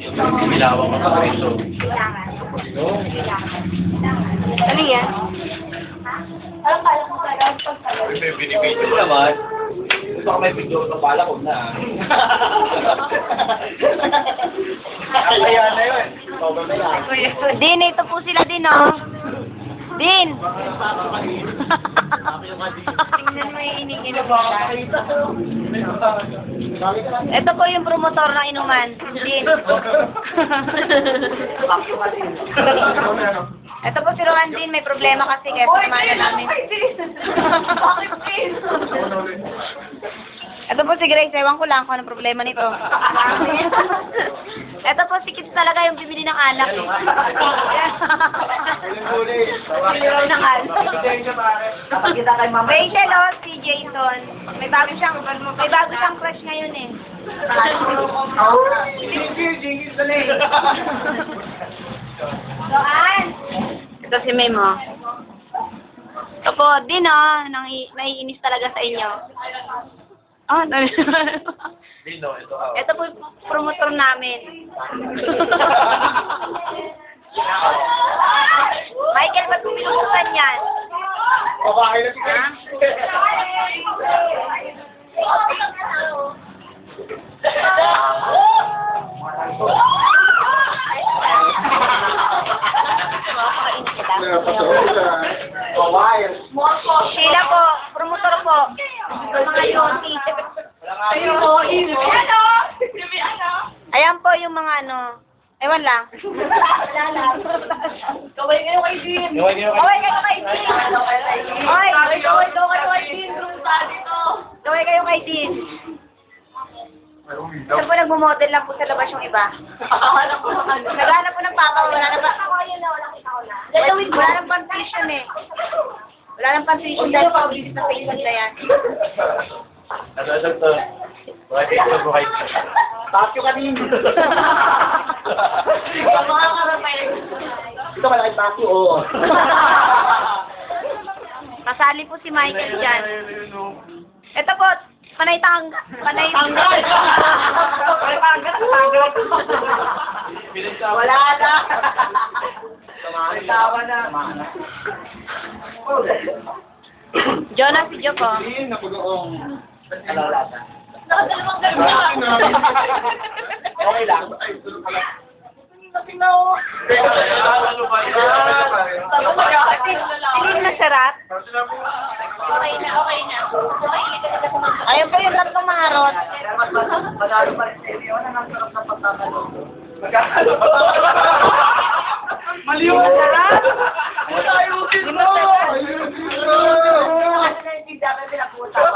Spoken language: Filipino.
Bilawang mo sa preso. Ano yan? May binibidyo mo naman. Gusto ko may video ito pala ko na. Kaya na yun. Sobrang na yan. Din, ito po sila din, oh. Din! Tingnan mo yung iniinom siya. Ito po yung promotor ng inuman. Din. Ito po si Rowan din, may problema kasi kaya sumana namin. Ito po si Grace, ewan ko lang kung anong problema nito. Ito po si Kids talaga yung bibili ng alak. Bibili raw ng alak. Rachel, oh, si Jason. May bago siyang crush ngayon eh. Doan! Ito si Memo. Ito po, din naiinis talaga sa inyo. Oh, Dino, ito ito po yung promotor namin. Michael, ba't kuminukusan yan? Babae na si Sheila po, promotor po. Mga Yoti. Ayan po yung mga ano. Ewan lang. Kaway kayo kay Dean. Kaway kayo kay Dean. Oy, Kaway kay Dean. kaway kayo kay Dean. Saan po nagmumodel lang po sa labas yung iba? Naghanap po ng papa, wala na ba? Wala nang pantition eh. Wala nang pantition dahil pabilis na Facebook na yan. Nasasag to. Bakit ito mo kayo? Takyo ka din. Mga karapay. Ito malaki takyo, oo. Kasali po si Michael dyan. Ito po, panay tangga. Panay tangga. Wala na. Tawa na. Jonas, si Jo po. Alalata. Nakadalawang ganda. Okay lang. Ano ba yan? Hindi na sarap. Okay na. Ayun po yung tatlong marot. Magkano pa rin sa inyo? Ano ang sarap na pagkakalo? Magkakalo pa.